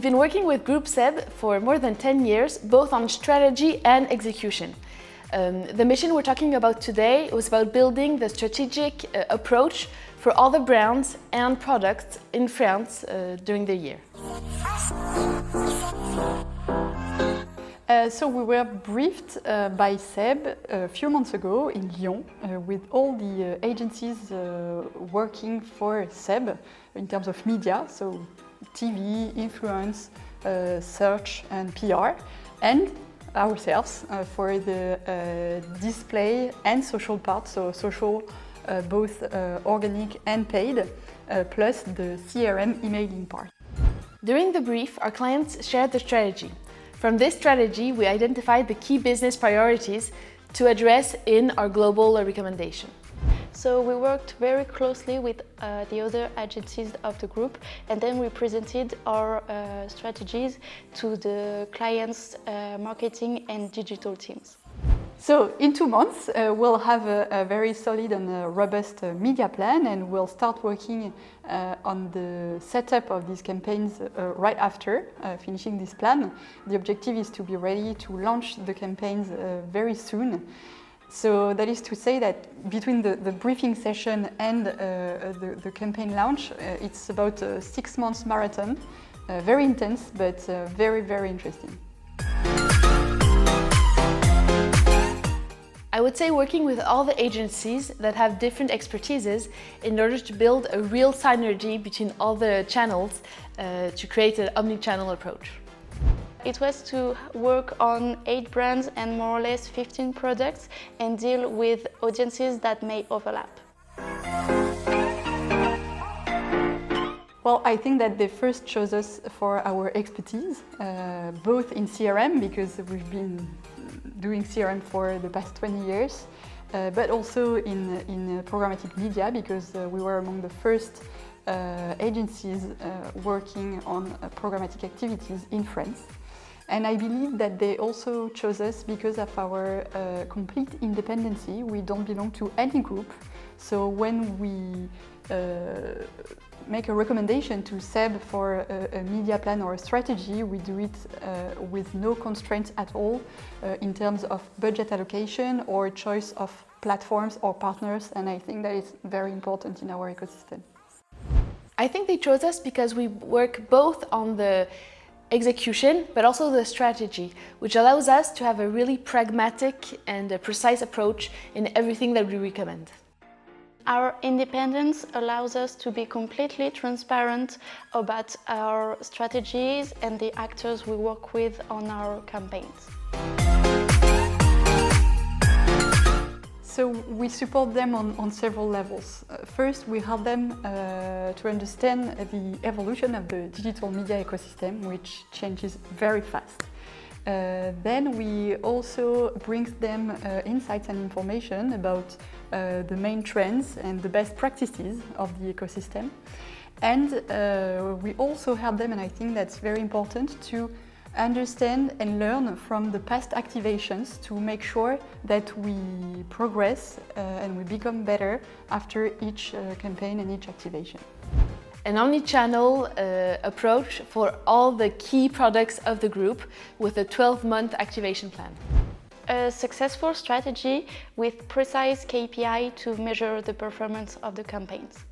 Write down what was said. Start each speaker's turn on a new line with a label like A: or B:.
A: been working with Group SEB for more than 10 years, both on strategy and execution. The mission we're talking about today was about building the strategic approach for all the brands and products in France during the year.
B: So we were briefed by SEB a few months ago in Lyon with all the agencies working for SEB in terms of media, so TV, influence, search and PR, and ourselves for the display and social part, so social both organic and paid, plus the CRM emailing part.
A: During the brief, our clients shared the strategy. From this strategy, we identified the key business priorities to address in our global recommendation.
C: So we worked very closely with the other agencies of the group, and then we presented our strategies to the clients' marketing and digital teams.
B: So in 2 months, we'll have a very solid and robust media plan, and we'll start working on the setup of these campaigns right after finishing this plan. The objective is to be ready to launch the campaigns very soon. So that is to say that between the briefing session and the campaign launch, it's about a 6 months marathon, very intense, but very, very interesting.
A: I would say working with all the agencies that have different expertises in order to build a real synergy between all the channels to create an omni-channel approach.
C: It was to work on 8 brands and more or less 15 products and deal with audiences that may overlap.
B: Well, I think that they first chose us for our expertise, both in CRM, because we've been doing CRM for the past 20 years, but also in programmatic media, because we were among the first agencies working on programmatic activities in France. And I believe that they also chose us because of our complete independency. We don't belong to any group. So when we make a recommendation to SEB for a media plan or a strategy, we do it with no constraints at all in terms of budget allocation or choice of platforms or partners. And I think that is very important in our ecosystem.
A: I think they chose us because we work both on the execution, but also the strategy, which allows us to have a really pragmatic and a precise approach in everything that we recommend.
C: Our independence allows us to be completely transparent about our strategies and the actors we work with on our campaigns.
B: So we support them on several levels. First, we help them to understand the evolution of the digital media ecosystem, which changes very fast. Then we also bring them insights and information about the main trends and the best practices of the ecosystem. And we also help them, and I think that's very important, to understand and learn from the past activations to make sure that we progress and we become better after each campaign and each activation.
A: An omni-channel approach for all the key products of the group with a 12-month activation plan.
C: A successful strategy with precise KPI to measure the performance of the campaigns.